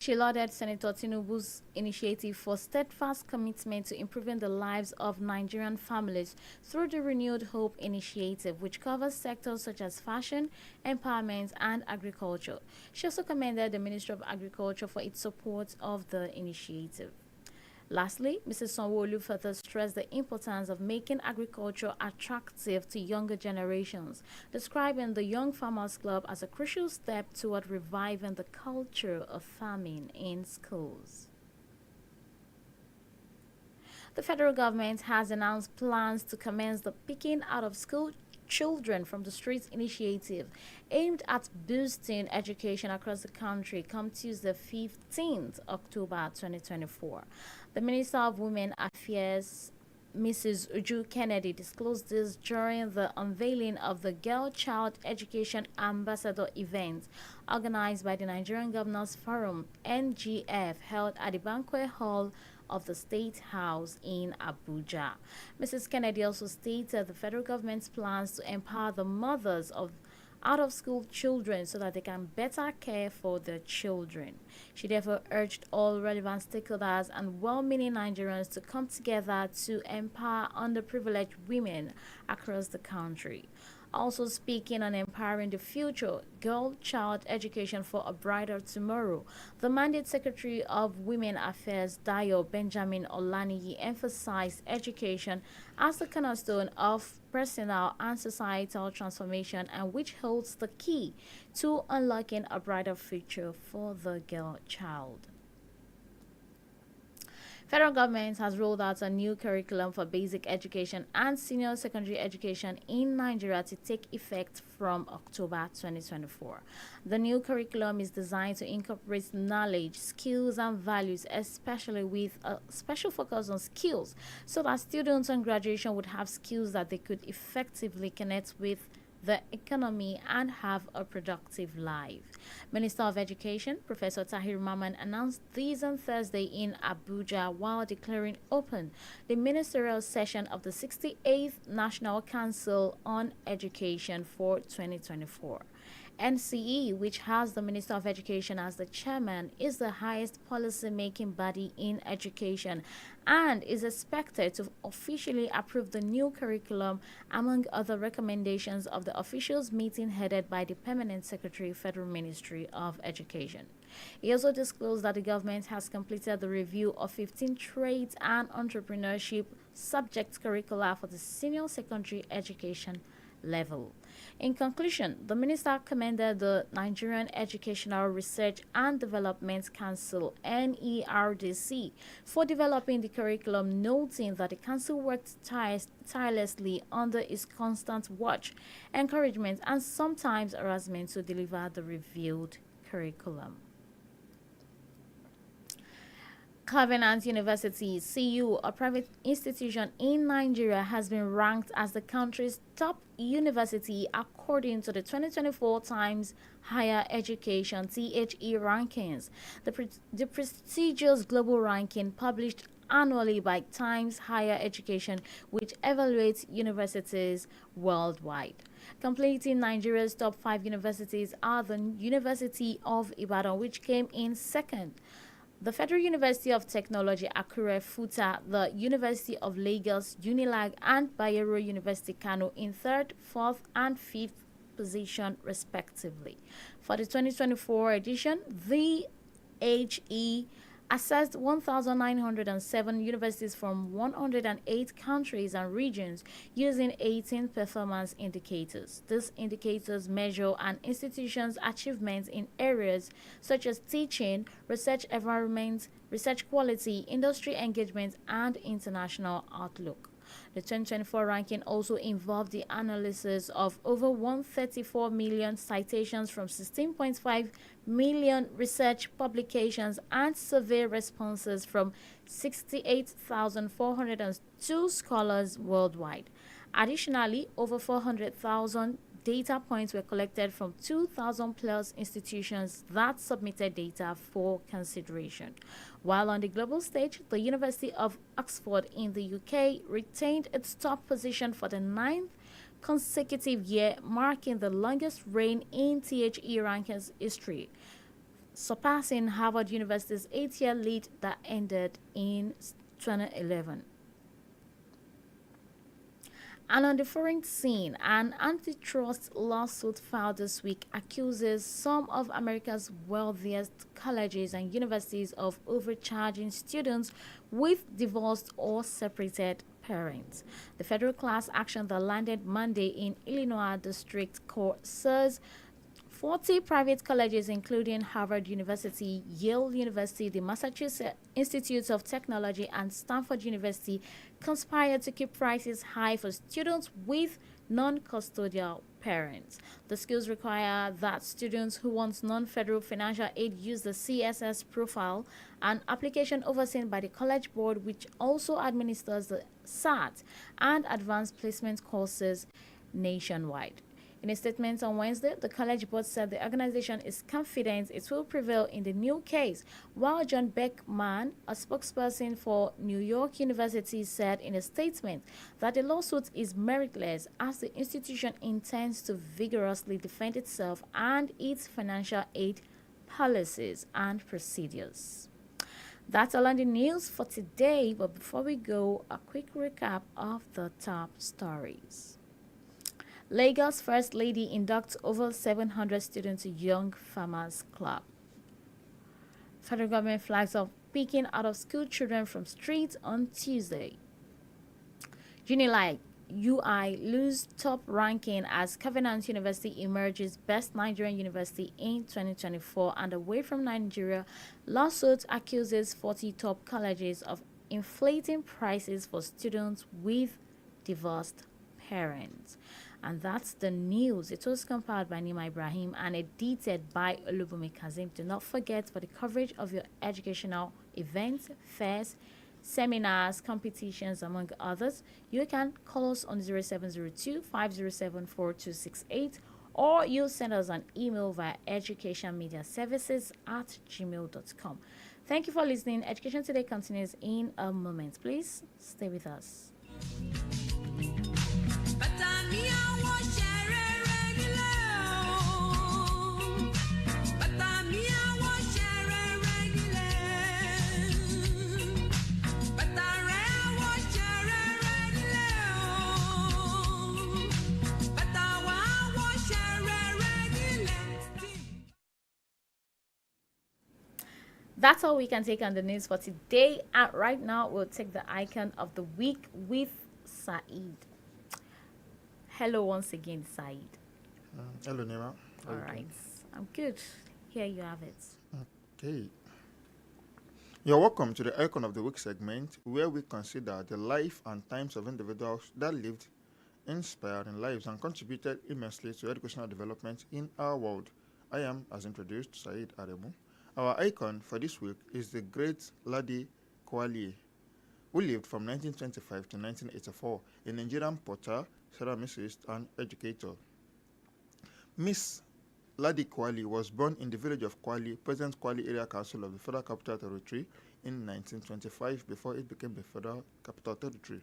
She lauded Senator Tinubu's initiative for steadfast commitment to improving the lives of Nigerian families through the Renewed Hope initiative, which covers sectors such as fashion, empowerment, and agriculture. She also commended the Ministry of Agriculture for its support of the initiative. Lastly, Mrs. Sanwo-Olu further stressed the importance of making agriculture attractive to younger generations, describing the Young Farmers Club as a crucial step toward reviving the culture of farming in schools. The federal government has announced plans to commence the Picking Out of School Children from the Streets initiative, aimed at boosting education across the country, come Tuesday, 15th October 2024. The Minister of Women Affairs, Mrs. Uju Kennedy, disclosed this during the unveiling of the Girl Child Education Ambassador event organized by the Nigerian Governors Forum (NGF) held at the Banquet Hall of the State House in Abuja. Mrs. Kennedy also stated the federal government's plans to empower the mothers of out-of-school children so that they can better care for their children. She therefore urged all relevant stakeholders and well-meaning Nigerians to come together to empower underprivileged women across the country. Also speaking on empowering the future, girl child education for a brighter tomorrow, the Mandate Secretary of Women Affairs, Dayo Benjamin Olaniyi, emphasized education as the cornerstone of personal and societal transformation, and which holds the key to unlocking a brighter future for the girl child. Federal government has rolled out a new curriculum for basic education and senior secondary education in Nigeria to take effect from October 2024. The new curriculum is designed to incorporate knowledge, skills, and values, especially with a special focus on skills, so that students on graduation would have skills that they could effectively connect with the economy and have a productive life. Minister of Education, Professor Tahir Maman, announced this on Thursday in Abuja while declaring open the ministerial session of the 68th National Council on Education for 2024. NCE, which has the Minister of Education as the chairman, is the highest policy-making body in education and is expected to officially approve the new curriculum among other recommendations of the officials meeting headed by the Permanent Secretary, Federal Ministry of Education. He also disclosed that the government has completed the review of 15 trades and entrepreneurship subject curricula for the senior secondary education level. In conclusion, the minister commended the Nigerian Educational Research and Development Council (NERDC) for developing the curriculum, noting that the council worked tirelessly under its constant watch, encouragement, and sometimes harassment to deliver the revealed curriculum. Covenant University, CU, a private institution in Nigeria, has been ranked as the country's top university according to the 2024 Times Higher Education (THE) rankings. The prestigious global ranking, published annually by Times Higher Education, which evaluates universities worldwide. Completing Nigeria's top 5 universities are the University of Ibadan, which came in second, the Federal University of Technology, Akure Futa, the University of Lagos, Unilag, and Bayero University, Kano in third, fourth, and fifth position, respectively. For the 2024 edition, the HE assessed 1,907 universities from 108 countries and regions using 18 performance indicators. These indicators measure an institution's achievements in areas such as teaching, research environment, research quality, industry engagement, and international outlook. The 2024 ranking also involved the analysis of over 134 million citations from 16.5 million research publications and survey responses from 68,402 scholars worldwide. Additionally, over 400,000 data points were collected from 2,000 plus institutions that submitted data for consideration. While on the global stage, the University of Oxford in the UK retained its top position for the 9th consecutive year, marking the longest reign in THE rankings history. surpassing Harvard University's 8-year lead that ended in 2011. And on the foreign scene, an antitrust lawsuit filed this week accuses some of America's wealthiest colleges and universities of overcharging students with divorced or separated parents. The federal class action that landed Monday in Illinois District Court says 40 private colleges, including Harvard University, Yale University, the Massachusetts Institute of Technology, and Stanford University, conspired to keep prices high for students with non-custodial parents. The schools require that students who want non-federal financial aid use the CSS profile, an application overseen by the College Board, which also administers the SAT and advanced placement courses nationwide. In a statement on Wednesday, the College Board said the organization is confident it will prevail in the new case, while John Beckman, a spokesperson for New York University, said in a statement that the lawsuit is meritless as the institution intends to vigorously defend itself and its financial aid policies and procedures. That's all on the news for today, but before we go, a quick recap of the top stories. Lagos First Lady inducts over 700 students to Young Farmers Club. Federal government flags up picking out of school children from streets on Tuesday. Unilike UI lose top ranking as Covenant University emerges best Nigerian university in 2024, and away from Nigeria, lawsuit accuses 40 top colleges of inflating prices for students with divorced parents. And that's the news. It was compiled by Nima Ibrahim and edited by OLUBUNMI KAZEEM. Do not forget, for the coverage of your educational events, fairs, seminars, competitions, among others, you can call us on 0702 507 4268, or you send us an email via educationmediaservices@gmail.com. Thank you for listening. Education Today continues in a moment. Please stay with us. That's all we can take on the news for today. And right now, we'll take the icon of the week with Saeed. Hello once again, Saeed. Hello, Nima. All right. I'm good. Here you have it. Okay. You're welcome to the Icon of the Week segment, where we consider the life and times of individuals that lived inspiring lives and contributed immensely to educational development in our world. I am, as introduced, Saeed Aremu. Our icon for this week is the great Ladi Kwali, who lived from 1925 to 1984, a Nigerian potter, ceramicist, and educator. Miss Ladi Kwali was born in the village of Kwali, present Kwali Area Council of the Federal Capital Territory, in 1925 before it became the Federal Capital Territory.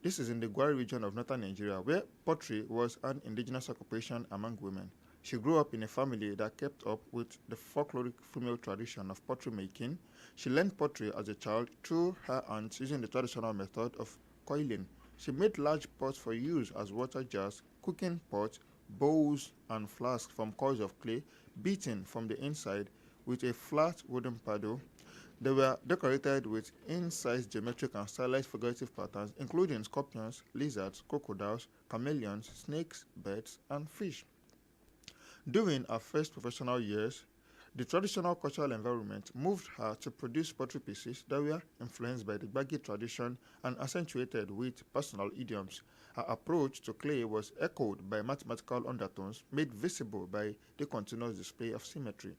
This is in the Gwari region of northern Nigeria, where pottery was an indigenous occupation among women. She grew up in a family that kept up with the folkloric female tradition of pottery making. She learned pottery as a child through her aunts using the traditional method of coiling. She made large pots for use as water jars, cooking pots, bowls, and flasks from coils of clay, beaten from the inside with a flat wooden paddle. They were decorated with incised geometric and stylized figurative patterns, including scorpions, lizards, crocodiles, chameleons, snakes, birds, and fish. During her first professional years, the traditional cultural environment moved her to produce pottery pieces that were influenced by the Gbagi tradition and accentuated with personal idioms. Her approach to clay was echoed by mathematical undertones made visible by the continuous display of symmetry.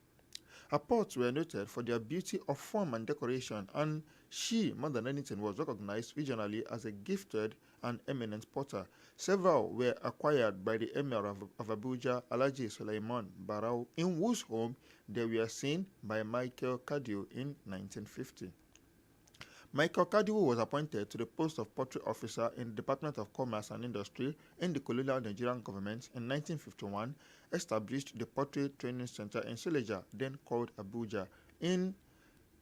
Her pots were noted for their beauty of form and decoration, and she, more than anything, was recognized regionally as a gifted and eminent potter. Several were acquired by the Emir of Abuja, Alhaji Suleiman Barau, in whose home they were seen by Michael Cadio in 1950. Michael Kadiwu was appointed to the post of Portrait Officer in the Department of Commerce and Industry in the colonial Nigerian government in 1951, established the Portrait Training Center in Suleja, then called Abuja, in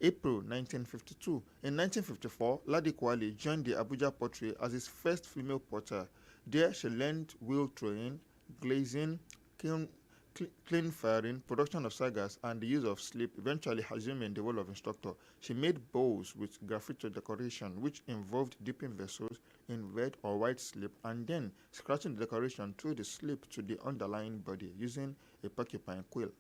April 1952. In 1954, Ladi Kwali joined the Abuja Portrait as his first female porter. There she learned wheel throwing, glazing, clean firing, production of sagas, and the use of slip, eventually assuming the role of instructor. She made bowls with graffiti decoration, which involved dipping vessels in red or white slip and then scratching the decoration through the slip to the underlying body using a porcupine quill.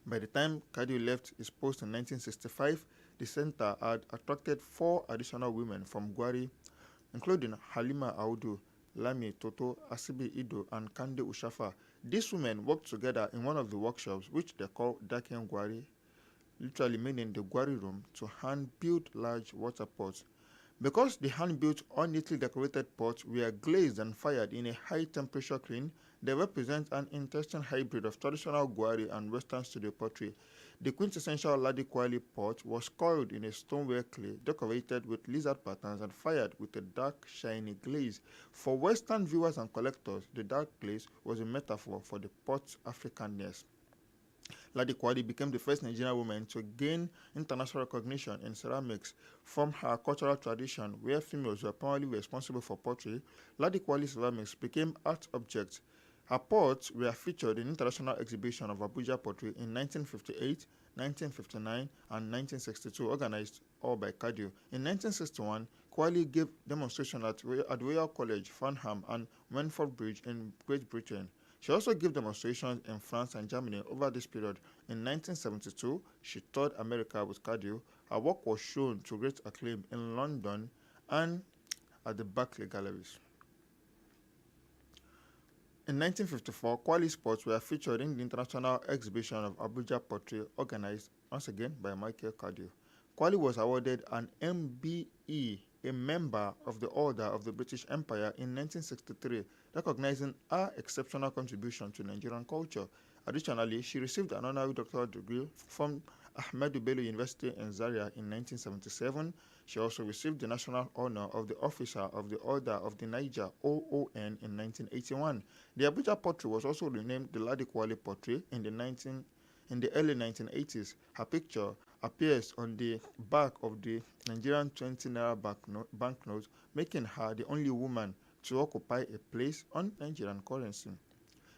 By the time Kadiu left his post in 1965, the center had attracted 4 additional women from Gwari, including Halima Audu, Lami Toto, Asibi Ido, and Kande Ushafa. These women worked together in one of the workshops, which they call Daken Gwari, literally meaning the Gwari room, to hand-build large water pots. Because the hand-built or neatly decorated pots were glazed and fired in a high-temperature kiln, they represent an interesting hybrid of traditional Gwari and Western studio pottery. The quintessential Ladi Kwali pot was coiled in a stoneware clay decorated with lizard patterns and fired with a dark, shiny glaze. For Western viewers and collectors, the dark glaze was a metaphor for the pot's Africanness. Ladi Kwali became the first Nigerian woman to gain international recognition in ceramics. From her cultural tradition, where females were primarily responsible for pottery, Ladi Kwali ceramics became art objects. Her pots were featured in international exhibition of Abuja pottery in 1958, 1959, and 1962, organized all by Kadiu. In 1961, Kwali gave demonstration at Royal College, Farnham, and Wentford Bridge in Great Britain. She also gave demonstrations in France and Germany over this period. In 1972, she toured America with Kadiu. Her work was shown to great acclaim in London and at the Berkeley Galleries. In 1954, Kwali's pots were featured in the International Exhibition of Abuja Pottery, organized once again by Michael Kadiu. Kwali was awarded an MBE, a member of the Order of the British Empire, in 1963, recognizing her exceptional contribution to Nigerian culture. Additionally, she received an honorary doctoral degree from Ahmadu Bello University in Zaria in 1977. She also received the national honor of the Officer of the Order of the Niger, OON, in 1981. The Abuja pottery was also renamed the Ladi Kwali pottery in the early 1980s. Her picture appears on the back of the Nigerian 20 naira banknote, making her the only woman to occupy a place on Nigerian currency.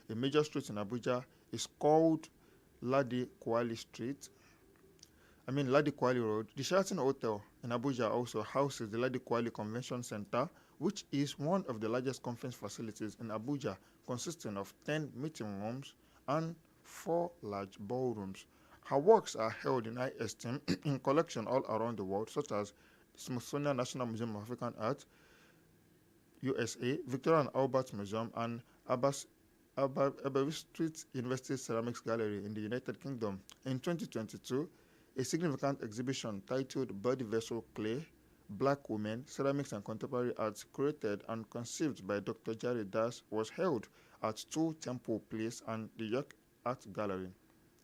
A major street in Abuja is called Ladi Kwali Road. The Sheraton Hotel in Abuja also houses the Ladi Kwali Convention Center, which is one of the largest conference facilities in Abuja, consisting of 10 meeting rooms and 4 large ballrooms. Her works are held in high esteem in collections all around the world, such as the Smithsonian National Museum of African Art, USA, Victoria and Albert Museum, and Aberystwyth University Ceramics Gallery in the United Kingdom. In 2022, a significant exhibition titled Body Vessel Clay, Black Women, Ceramics and Contemporary Arts, created and conceived by Dr. Jerry Das, was held at 2 Temple Place and the York Art Gallery.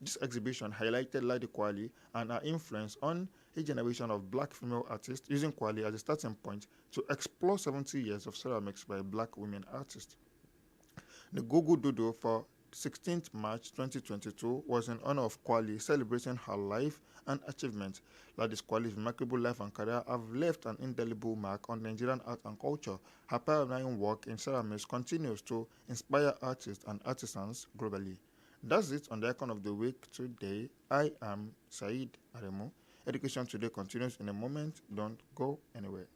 This exhibition highlighted Ladi Kwali and her influence on a generation of black female artists, using Kwali as a starting point to explore 70 years of ceramics by black women artists. The Gugu Dodo for 16th March 2022 was in honor of Kwali, celebrating her life and achievement. Ladi Kwali's remarkable life and career have left an indelible mark on Nigerian art and culture. Her pioneering work in ceramics continues to inspire artists and artisans globally. That's it on the Icon of the Week today. I am Said Aremu. Education Today continues in a moment. Don't go anywhere.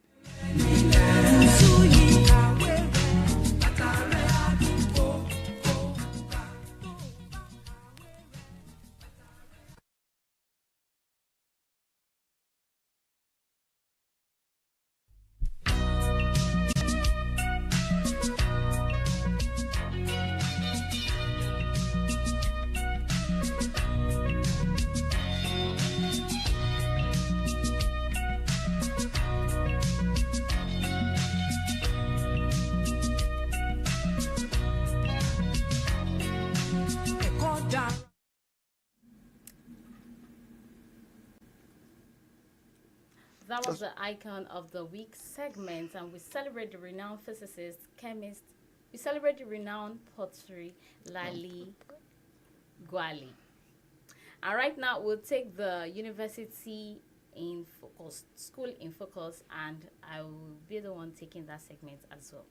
that was That's, the icon of the week segment, and we celebrate the renowned physicist, chemist, we celebrate the renowned pottery, um, Lali Gwali. And right now, we'll take the university in focus, school in focus, and I will be the one taking that segment as well.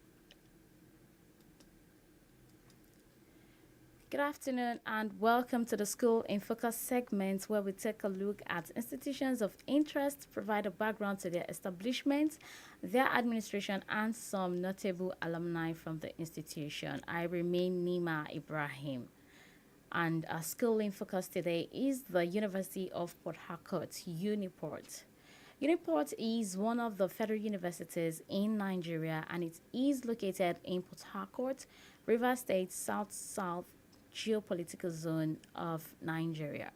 Good afternoon and welcome to the School in Focus segment where we take a look at institutions of interest, provide a background to their establishment, their administration, and some notable alumni from the institution. I remain Nima Ibrahim. And our school in focus today is the University of Port Harcourt, Uniport. Uniport is one of the federal universities in Nigeria and it is located in Port Harcourt, Rivers State, South geopolitical zone of Nigeria.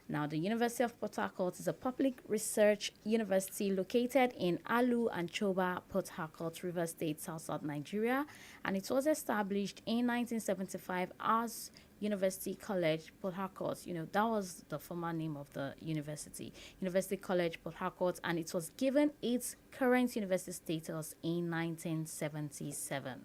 Now, the University of Port Harcourt is a public research university located in Alu and Choba, Port Harcourt, River State, South Nigeria, and it was established in 1975 as University College Port Harcourt. You know, that was the former name of the university, University College Port Harcourt, and it was given its current university status in 1977.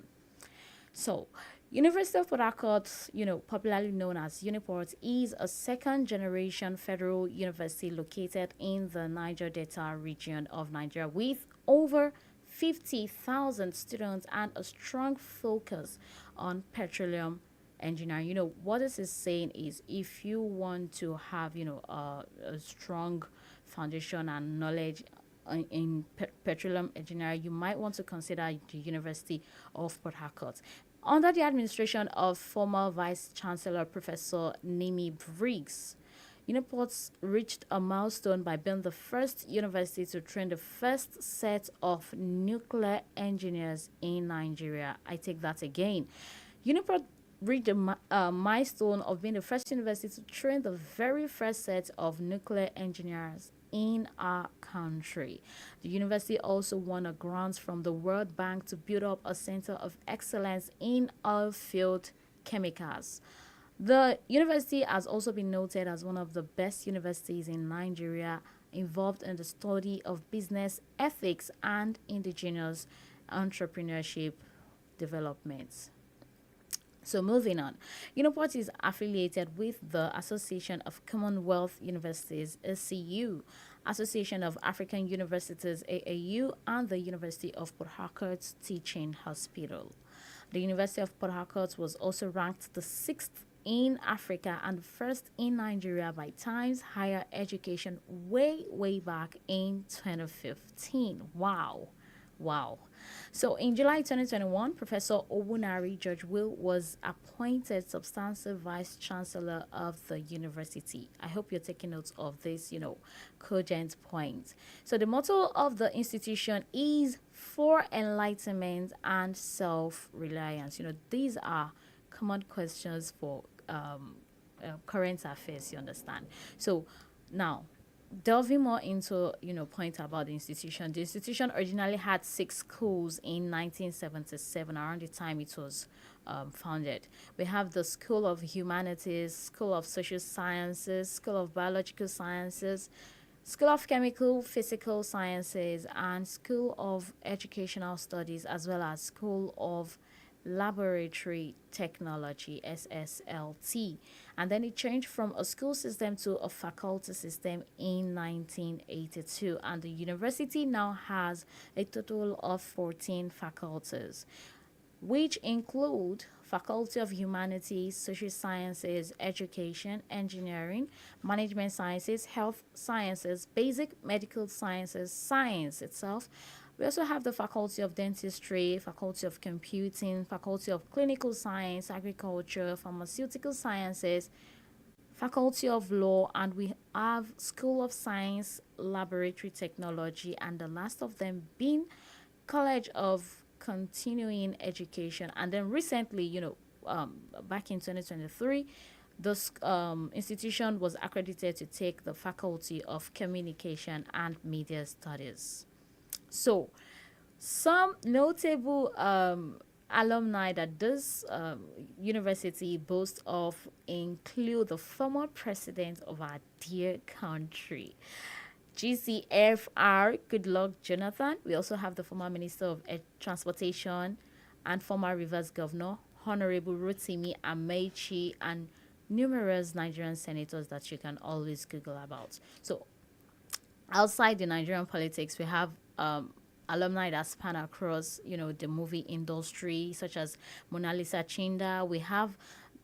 So, University of Port Harcourt, popularly known as Uniport, is a second-generation federal university located in the Niger Delta region of Nigeria with over 50,000 students and a strong focus on petroleum engineering. What this is saying is if you want to have, a strong foundation and knowledge in petroleum engineering, you might want to consider the University of Port Harcourt. Under the administration of former Vice Chancellor Professor Nimi Briggs, Uniports reached a milestone by being the first university to train the first set of nuclear engineers in Nigeria. I take that again. Uniport reached a milestone of being the first university to train the very first set of nuclear engineers in our country. The university also won a grant from the World Bank to build up a center of excellence in oil field chemicals. The university has also been noted as one of the best universities in Nigeria involved in the study of business ethics and indigenous entrepreneurship developments. So moving on, Uniport is affiliated with the Association of Commonwealth Universities, ACU, Association of African Universities, AAU, and the University of Port Harcourt Teaching Hospital. The University of Port Harcourt was also ranked the sixth in Africa and first in Nigeria by Times Higher Education way back in 2015. Wow. Wow. So in July 2021, Professor Obunari George Will was appointed substantive vice chancellor of the university. I hope you're taking notes of this, cogent point. So the motto of the institution is for enlightenment and self-reliance. These are common questions for current affairs, you understand. So now, delving more into point about the institution originally had 6 schools in 1977 around the time it was founded. We have the School of Humanities, School of Social Sciences, School of Biological Sciences, School of Chemical Physical Sciences, and School of Educational Studies, as well as School of Laboratory Technology, SSLT. And then it changed from a school system to a faculty system in 1982. And the university now has a total of 14 faculties, which include Faculty of Humanities, Social Sciences, Education, Engineering, Management Sciences, Health Sciences, Basic Medical Sciences, Science itself. We also have the Faculty of Dentistry, Faculty of Computing, Faculty of Clinical Science, Agriculture, Pharmaceutical Sciences, Faculty of Law, and we have School of Science, Laboratory Technology, and the last of them being College of Continuing Education. And then recently, back in 2023, this institution was accredited to take the Faculty of Communication and Media Studies. So, some notable alumni that this university boasts of include the former president of our dear country, GCFR, good luck, Jonathan. We also have the former Minister of Transportation and former Rivers Governor, Honorable Rotimi Amechi, and numerous Nigerian senators that you can always Google about. So outside the Nigerian politics, we have alumni that span across, the movie industry, such as Mona Lisa Chinda. We have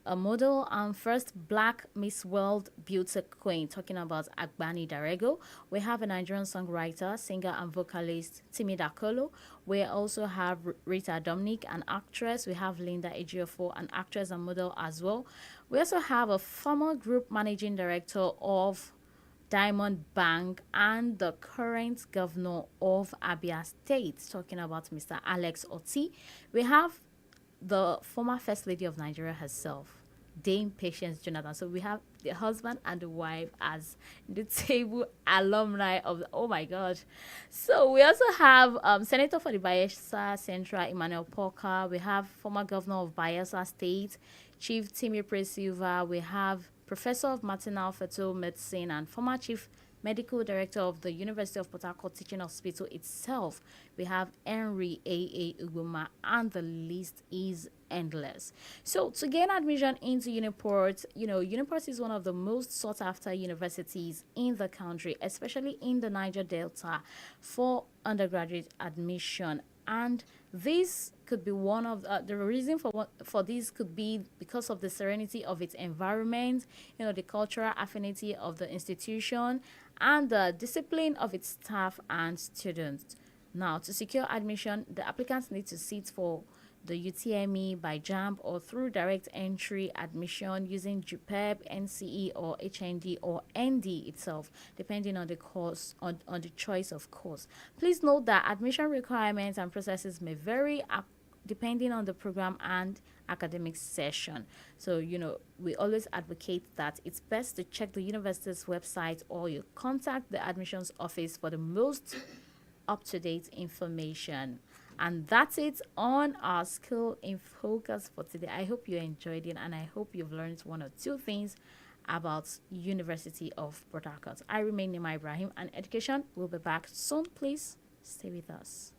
a model and first black Miss World beauty queen, talking about Agbani Darego. We have a Nigerian songwriter, singer, and vocalist, Timi Dakolo. We also have Rita Dominic, an actress. We have Linda Ejiofor, an actress and model as well. We also have a former group managing director of Diamond Bank and the current governor of Abia State, talking about Mr. Alex Oti. We have the former First Lady of Nigeria herself, Dame Patience Jonathan. So we have the husband and the wife as the table alumni of oh my gosh. So we also have Senator for the Bayelsa Central, Emmanuel Porker. We have former governor of Bayelsa State, Chief Timi Silva. We have Professor of Maternal Fetal Medicine and former Chief Medical Director of the University of Port Harcourt Teaching Hospital itself. We have Henry A.A. Uguma, and the list is endless. So to gain admission into Uniport, Uniport is one of the most sought after universities in the country, especially in the Niger Delta, for undergraduate admission. And this could be one of the reason for this could be because of the serenity of its environment, the cultural affinity of the institution, and the discipline of its staff and students. Now, to secure admission, the applicants need to sit for the UTME by JAMB or through direct entry admission using JUPEB, NCE, or HND or ND itself, depending on the course, on the choice of course. Please note that admission requirements and processes may vary depending on the program and academic session. So, we always advocate that it's best to check the university's website or you contact the admissions office for the most up-to-date information. And that's it on our Skill in Focus for today. I hope you enjoyed it and I hope you've learned one or two things about University of Port Harcourt. I remain Nima Ibrahim, and Education will be back soon. Please stay with us.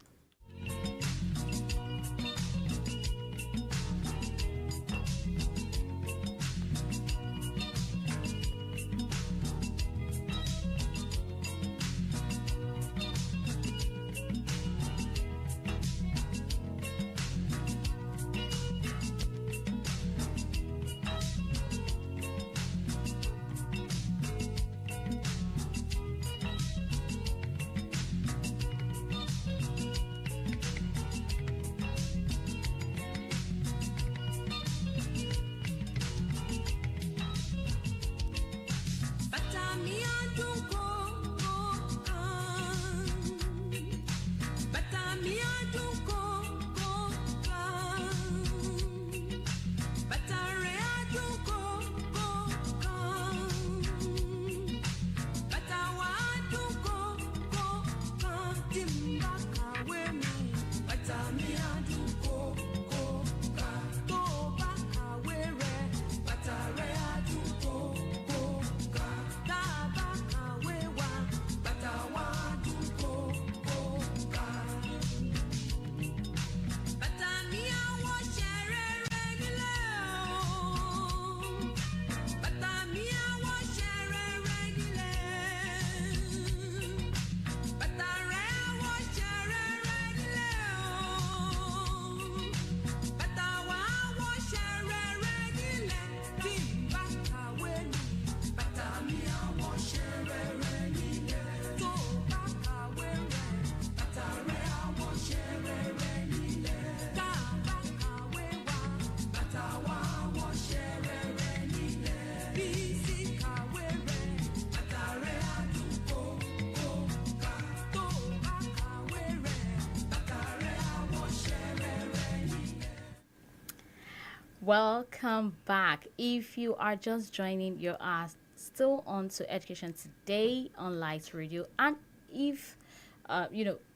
Welcome back. If you are just joining, you are still on to Education Today on Light Radio. And if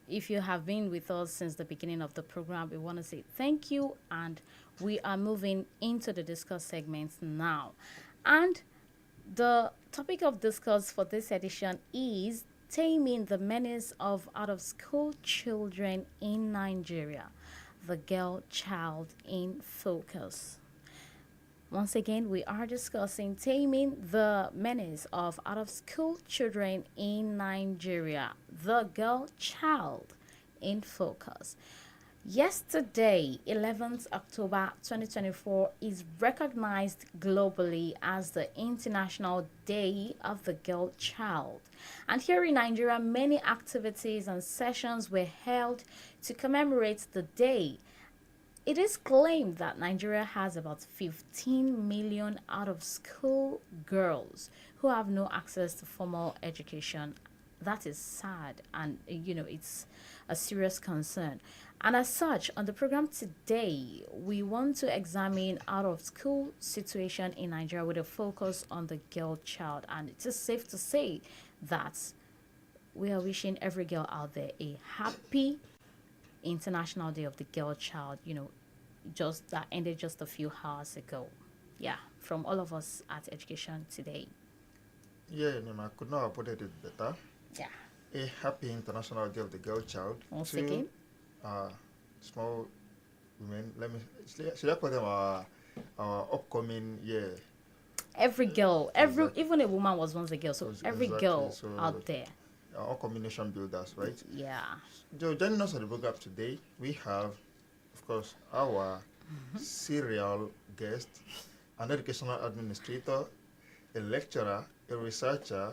if you have been with us since the beginning of the program, we want to say thank you. And we are moving into the discuss segments now. And the topic of discuss for this edition is Taming the Menace of Out-of-School Children in Nigeria. The Girl Child in Focus. Once again, we are discussing taming the menace of out-of-school children in Nigeria, the girl child in focus. Yesterday, 11th October 2024, is recognized globally as the International Day of the Girl Child. And here in Nigeria, many activities and sessions were held to commemorate the day. It is claimed that Nigeria has about 15 million out-of-school girls who have no access to formal education. That is sad, and it's a serious concern. And as such, on the program today, we want to examine out-of-school situation in Nigeria with a focus on the girl child. And it is safe to say that we are wishing every girl out there a happy International Day of the Girl Child, just that ended just a few hours ago. Yeah, from all of us at Education Today. Yeah, Nima, I could not have put it better. Yeah. A happy International Day of the Girl Child. Once again. Small women. Should I call them our upcoming Every girl, even a woman was once a girl, so every girl out there. Our combination builders, right? Yeah. Joining us on the program today, we have, of course, our serial guest, an educational administrator, a lecturer, a researcher,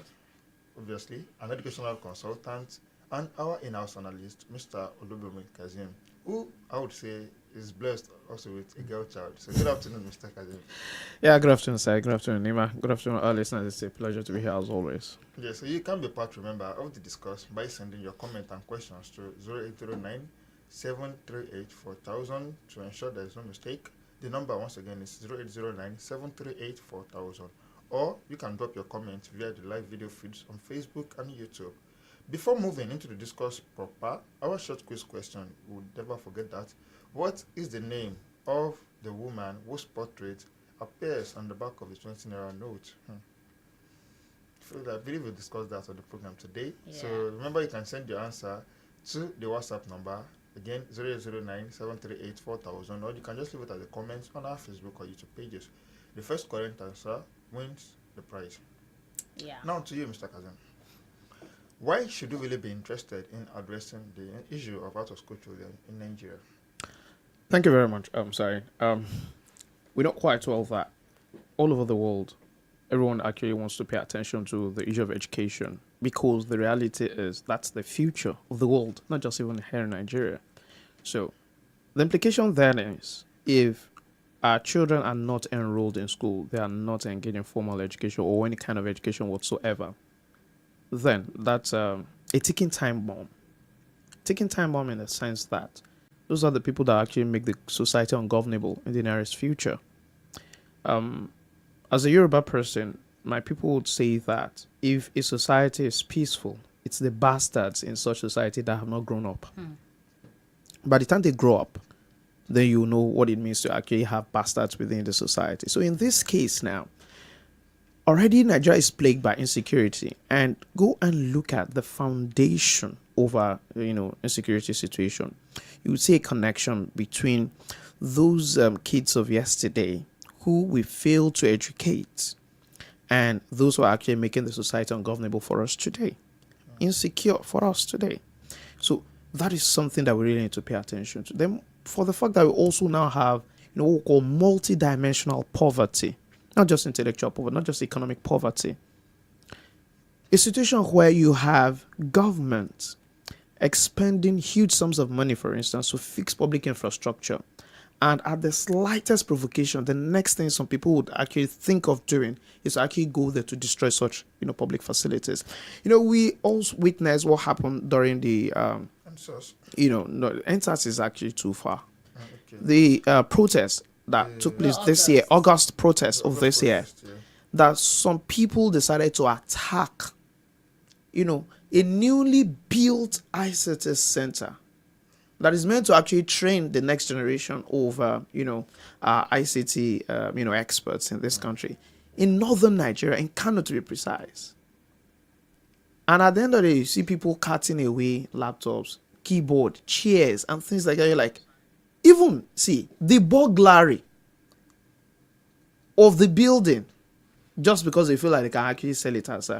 obviously, an educational consultant, and our in-house analyst, Mr. OLUBUNMI KAZEEM, who I would say is blessed also with a girl child. So good afternoon, Mr. KAZEEM. Yeah, good afternoon, sir. Good afternoon, Nima. Good afternoon, all listeners. It's a pleasure to be here as always. Yeah, so you can be part member of the discussion by sending your comment and questions to 0809 738 4000 to ensure there is no mistake. The number once again is 0809 738 4000. Or you can drop your comment via the live video feeds on Facebook and YouTube. Before moving into the discourse proper, our short quiz question, we'll never forget that. What is the name of the woman whose portrait appears on the back of the 20 naira note? I believe we discussed that on the program today. Yeah. So remember, you can send your answer to the WhatsApp number, again 0809 738 4000, or you can just leave it as a comment on our Facebook or YouTube pages. The first correct answer wins the prize. Yeah. Now to you, Mr. KAZEEM. Why should we really be interested in addressing the issue of out-of-school children in Nigeria? Thank you very much. We know quite well that all over the world, everyone actually wants to pay attention to the issue of education, because the reality is that's the future of the world, not just even here in Nigeria. So the implication then is, if our children are not enrolled in school, they are not engaged in formal education or any kind of education whatsoever, then that's a ticking time bomb. Ticking time bomb in the sense that those are the people that actually make the society ungovernable in the nearest future. As a Yoruba person, my people would say that if a society is peaceful, it's the bastards in such society that have not grown up. By the time they grow up, then you know what it means to actually have bastards within the society. So in this case now, already Nigeria is plagued by insecurity, and go and look at the foundation of our, insecurity situation. You would see a connection between those kids of yesterday who we fail to educate and those who are actually making the society ungovernable for us today, insecure for us today. So that is something that we really need to pay attention to. Then, for the fact that we also now have, what we call multidimensional poverty, not just intellectual poverty, not just economic poverty. A situation where you have government expending huge sums of money, for instance, to fix public infrastructure, and at the slightest provocation, the next thing some people would actually think of doing is to actually go there to destroy such, public facilities. We also witnessed what happened during the, NSAS is actually too far. Okay. The protest that took place this year, August protest of this year, that some people decided to attack, a newly built ICT center that is meant to actually train the next generation of, ICT, experts in this country, in northern Nigeria, in Kano to be precise. And at the end of the day, you see people cutting away laptops, keyboard, chairs, and things like that. You're like, even see the burglary of the building just because they feel like they can actually sell it as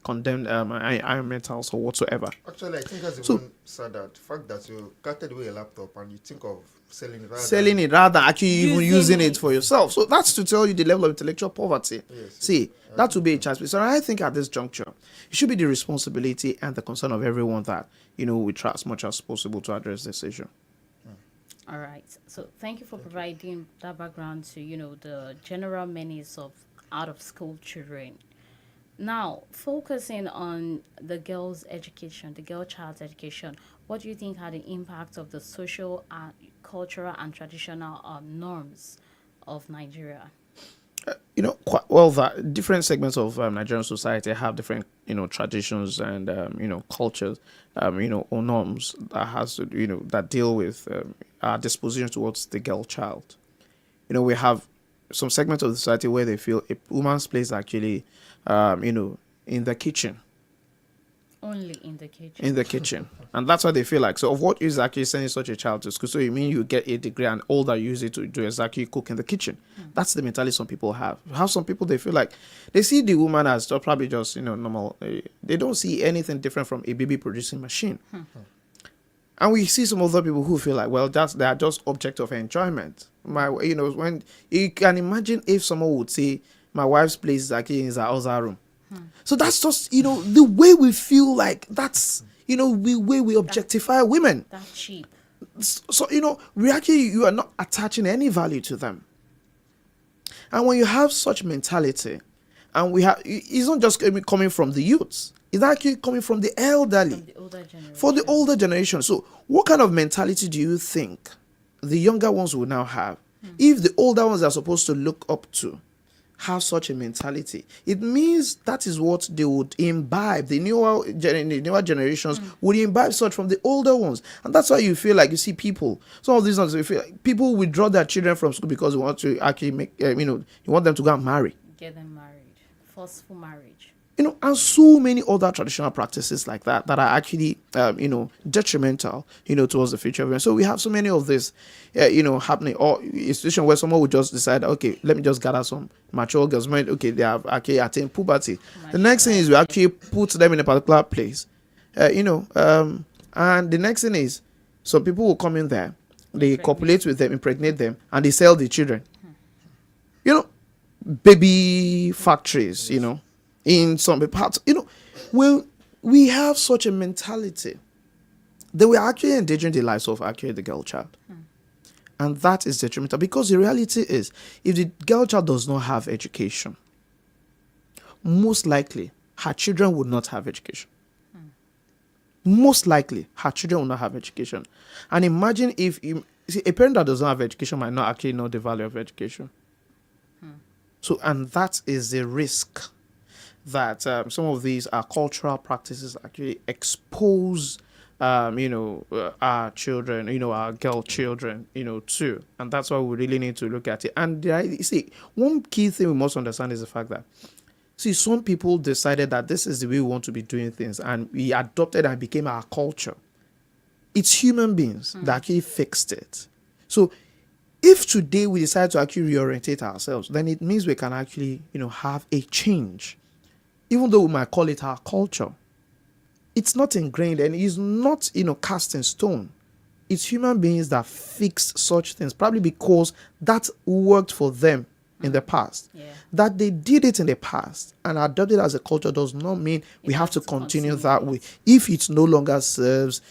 condemned iron metals or whatsoever. Actually, I think that's So even sadder. The fact that you cutted away a laptop and you think of selling it rather than actually even using it it. for yourself. So that's to tell you the level of intellectual poverty. Yes, See, that would be a chance. So I think at this juncture, it should be the responsibility and the concern of everyone that, we try as much as possible to address this issue. All right. So thank you for providing that background to, the general menace of out of school children. Now, focusing on the girl's education, the girl child's education, what do you think are the impacts of the social, cultural, and traditional norms of Nigeria? Quite well, that different segments of Nigerian society have different, traditions and, cultures, or norms that has to, that deal with our disposition towards the girl child. We have some segments of the society where they feel a woman's place actually, in the kitchen. Only in the kitchen. In the kitchen. And that's what they feel like. So of what is actually sending such a child to school? So you mean you get a degree and all that you use it to do is actually cook in the kitchen. That's the mentality some people have. You have some people, they feel like they see the woman as probably just, normal. They don't see anything different from a baby producing machine. And we see some other people who feel like, well, they are just object of enjoyment. When you can imagine if someone would say, my wife's place is actually in the other room. So that's just, the way we feel like that's, the way we objectify women. That's cheap. So, you are not attaching any value to them. And when you have such mentality, and it's not just coming from the youths, it's actually coming from the elderly. From the older generation. For the older generation. So what kind of mentality do you think the younger ones will now have? If the older ones are supposed to look up to have such a mentality, it means that is what they would imbibe. The newer generations would imbibe such from the older ones. And that's why you feel like you see people, some of these ones, you feel like people withdraw their children from school because they want to actually make, you want them to go and marry. Get them married. Forceful marriage. And so many other traditional practices like that are actually, detrimental, towards the future of women. So we have so many of this, happening, or a situation where someone would just decide, okay, let me just gather some mature girls. Okay, they have actually attained puberty. The next thing is we actually put them in a particular place, and the next thing is some people will come in there, they copulate with them, impregnate them, and they sell the children. Baby factories, in some parts, when we have such a mentality, then we're actually endangering the lives of actually the girl child. And that is detrimental, because the reality is, if the girl child does not have education, most likely her children would not have education. Most likely her children will not have education. And imagine if a parent that does not have education might not actually know the value of education. So, and that is the risk that some of these cultural practices actually expose, our children, our girl children, too. And that's why we really need to look at it. And you see, one key thing we must understand is the fact that, some people decided that this is the way we want to be doing things, and we adopted and became our culture. It's human beings that actually fixed it. So if today we decide to actually reorientate ourselves, then it means we can actually, have a change. Even though we might call it our culture, it's not ingrained and it's not, cast in stone. It's human beings that fix such things, probably because that worked for them in the past. Yeah. That they did it in the past and adopted as a culture does not mean we have to continue that way if it no longer serves,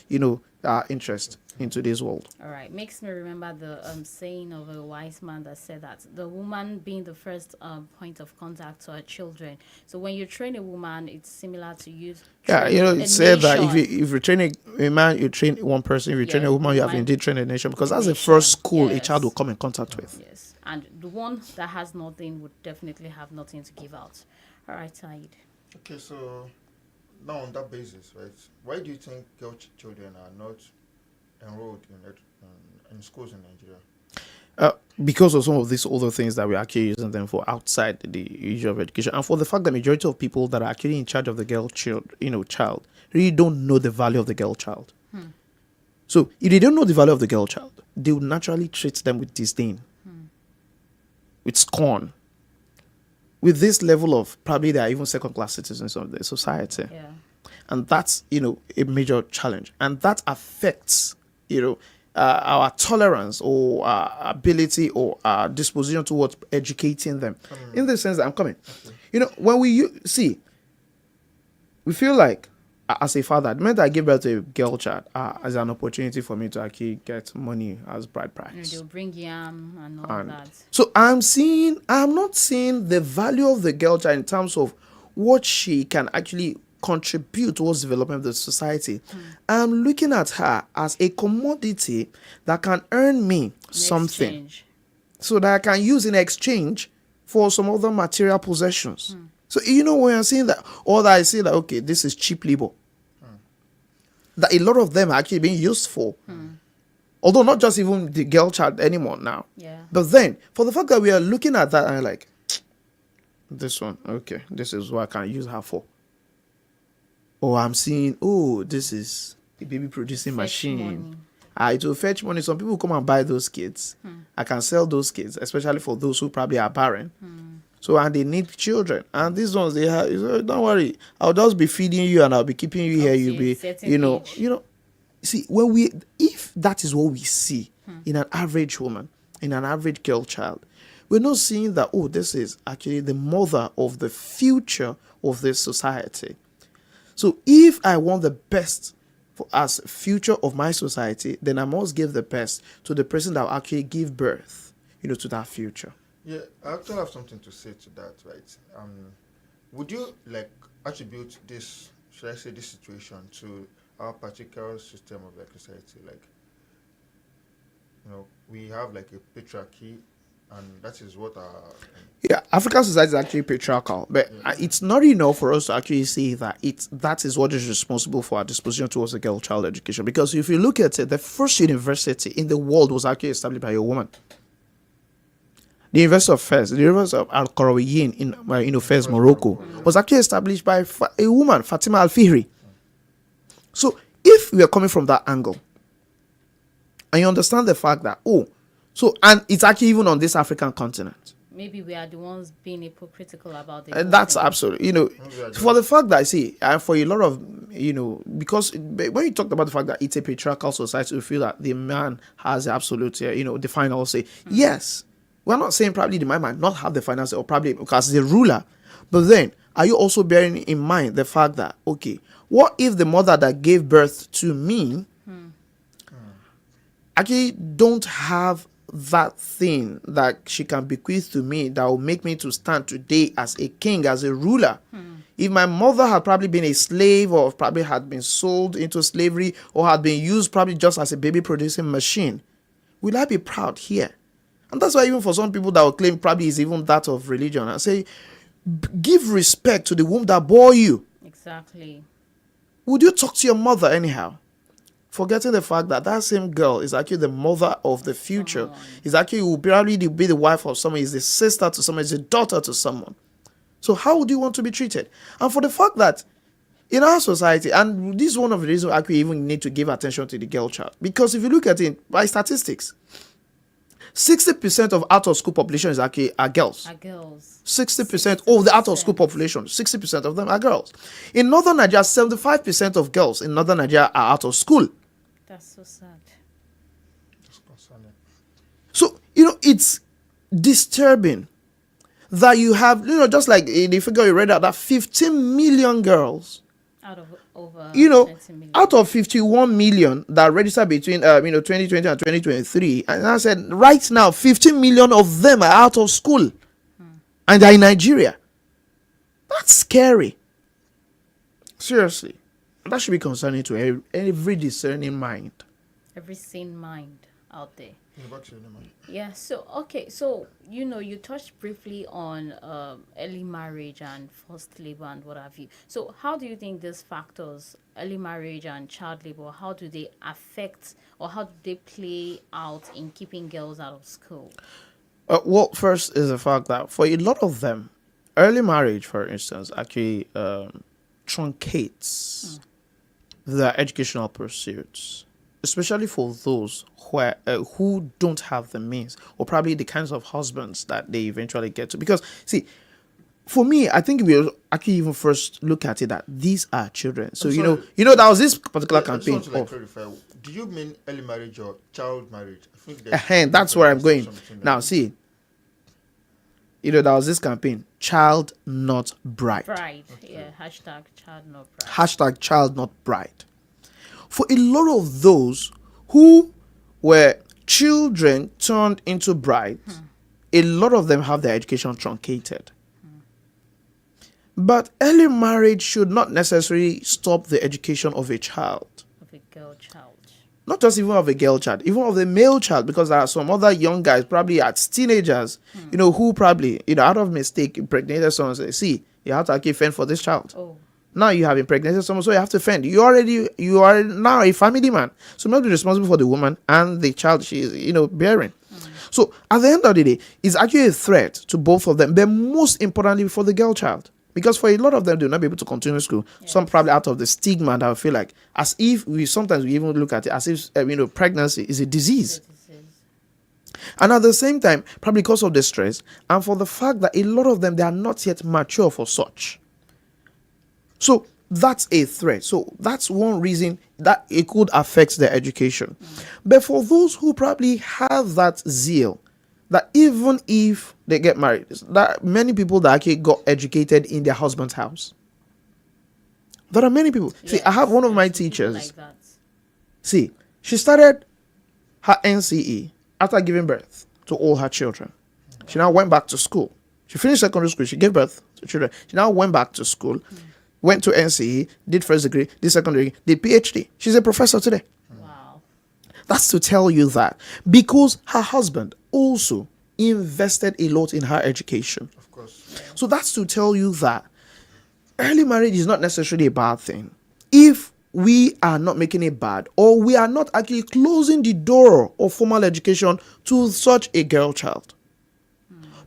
our interest in today's world. All right. Makes me remember the saying of a wise man that said that the woman being the first point of contact to her children. So when you train a woman, it's similar to you. It said that if you train a man, you train one person. If you train a woman, you have indeed trained a nation, because that's the first school a child will come in contact with. Yes. And the one that has nothing would definitely have nothing to give out. All right, Said. Okay, so now on that basis, right, why do you think girl children are not enrolled in schools in Nigeria? because of some of these other things that we're actually using them for outside the issue of education, and for the fact that majority of people that are actually in charge of the child really don't know the value of the girl child. So if they don't know the value of the girl child, they will naturally treat them with disdain, with scorn, with this level of probably they are even second-class citizens of the society. Yeah. And that's, a major challenge. And that affects, our tolerance or our ability or our disposition towards educating them. In the sense that I'm coming. When we see, we feel like, as a father, the minute I give birth to a girl child as an opportunity for me to actually get money as bride price. They'll bring yam and all that. So I'm not seeing the value of the girl child in terms of what she can actually contribute towards development of the society. I'm looking at her as a commodity that can earn me something, Exchange. so that I can use in exchange for some other material possessions. So when I'm saying that, or that I say that, okay, this is cheap labor, that a lot of them are actually being used for. Although not just even the girl child anymore now. Yeah. But then, for the fact that we are looking at that and like, this one, okay, this is what I can use her for. Or I'm seeing, this is a baby producing Fetch machine. money. It will fetch money. Some people come and buy those kids. I can sell those kids, especially for those who probably are barren. So, and they need children. And these ones, they have, don't worry, I'll just be feeding you and I'll be keeping you here. You'll be, see, if that is what we see in an average woman, in an average girl child, we're not seeing that, this is actually the mother of the future of this society. So if I want the best as future of my society, then I must give the best to the person that will actually give birth, to that future. Yeah, I actually have something to say to that, right? Would you attribute this, should I say, this situation to our particular system of society? We have a patriarchy, and that is what our African society is actually patriarchal, but it's not enough for us to actually say that that is what is responsible for our disposition towards the girl child education. Because if you look at it, the first university in the world was actually established by a woman. The University of Fez, the University of Al Qarawiyyin in Fez, Morocco, was actually established by a woman, Fatima Al Fihri. So if we are coming from that angle, and you understand the fact that and it's actually even on this African continent. Maybe we are the ones being hypocritical about it. And that's absolutely, for the fact that I see, and for a lot of, because when you talked about the fact that it's a patriarchal society, we feel that the man has the absolute, the final say. Yes, we're not saying probably the man might not have the final say, or probably because the ruler. But then, are you also bearing in mind the fact that, okay, what if the mother that gave birth to me actually don't have that thing that she can bequeath to me that will make me to stand today as a king, as a ruler? If my mother had probably been a slave, or probably had been sold into slavery, or had been used probably just as a baby producing machine, will I be proud here? And that's why even for some people that will claim probably is even that of religion, I say, give respect to the womb that bore you. Exactly. Would you talk to your mother anyhow? Forgetting the fact that that same girl is actually the mother of the future. Is actually will probably be the wife of someone, is the sister to someone, is the daughter to someone. So how would you want to be treated? And for the fact that in our society, and this is one of the reasons actually even need to give attention to the girl child, because if you look at it by statistics, 60% of out-of-school population is actually are girls. 60% of the out-of-school population, 60% of them are girls. In northern Nigeria, 75% of girls in northern Nigeria are out of school. That's so sad. That's concerning. So, it's disturbing that you have, just like in the figure you read out, that 15 million girls Out of over 20 million. out of 51 million that registered between 2020 and 2023, and I said right now 15 million of them are out of school and they're in Nigeria. That's scary. Seriously, that should be concerning to every discerning mind. Every sane mind out there. Yeah, back to you, Nima. Yeah, so okay, so you touched briefly on early marriage and forced labor and what have you. So how do you think these factors, early marriage and child labor, how do they affect or how do they play out in keeping girls out of school? Well, first is the fact that for a lot of them, early marriage, for instance, actually truncates their educational pursuits, especially for those who don't have the means, or probably the kinds of husbands that they eventually get to. Because, see, for me, I think we'll actually even first look at it that these are children. So I'm you know, sorry. there was this particular I just campaign want to like of. clarify. Do you mean early marriage or child marriage? I think there's That's where I'm going. distinction between Now, them. see, there was this campaign, child not bride. Bride, yeah, hashtag child no bride. Hashtag child not bride. For a lot of those who were children turned into brides, a lot of them have their education truncated. But early marriage should not necessarily stop the education of a child. Of a girl child. Not just even of a girl child, even of the male child, because there are some other young guys, probably as teenagers, who probably, out of mistake, impregnated someone and say, see, you have to actually fend for this child. Oh, Now you have impregnated someone, so you have to fend. You are now a family man. So you must be responsible for the woman and the child she is, bearing. So at the end of the day, it's actually a threat to both of them, but most importantly for the girl child. Because for a lot of them, they'll not be able to continue school. Yes. Some probably out of the stigma that I feel like, as if sometimes we even look at it as if, pregnancy is a disease. And at the same time, probably because of the stress and for the fact that a lot of them, they are not yet mature for such. So that's a threat. So that's one reason that it could affect their education. But for those who probably have that zeal, that even if they get married, that many people that actually got educated in their husband's house. There are many people. Yes, see, I have one of my teachers. like that. See, she started her NCE after giving birth to all her children. She now went back to school. She finished secondary school. She gave birth to children. She now went back to school, went to NCE, did first degree, did secondary, did PhD. She's a professor today. Wow. That's to tell you that because her husband also invested a lot in her education. Of course. So that's to tell you that early marriage is not necessarily a bad thing. If we are not making it bad, or we are not actually closing the door of formal education to such a girl child.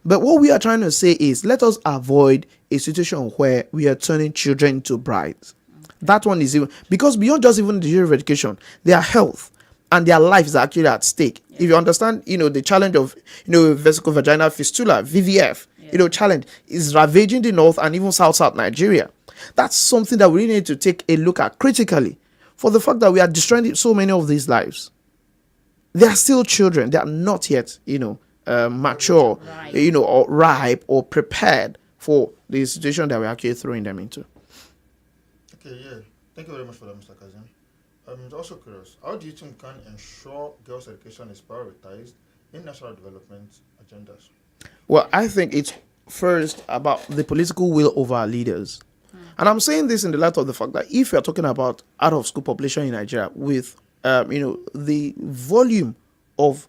But what we are trying to say is let us avoid a situation where we are turning children into brides. That one is even because beyond just even the issue of education, their health and their life is actually at stake. If you understand, the challenge of, vesico vaginal fistula, VVF, challenge is ravaging the north and even south Nigeria. That's something that we really need to take a look at critically for the fact that we are destroying so many of these lives. They are still children. They are not yet, mature, Right. or ripe or prepared for the situation that we're actually throwing them into. Okay, yeah. Thank you very much for that, Mr. KAZEEM. I'm also curious, how do you think we can ensure girls' education is prioritized in national development agendas? Well, I think it's first about the political will of our leaders. And I'm saying this in the light of the fact that if you're talking about out-of-school population in Nigeria with, the volume of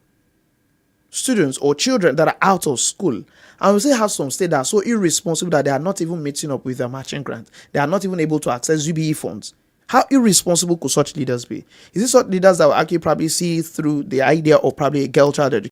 students or children that are out of school, I would say have some state that are so irresponsible that they are not even meeting up with their matching grant. They are not even able to access UBE funds. How irresponsible could such leaders be? Is it such leaders that will actually probably see through the idea of probably a girl child education?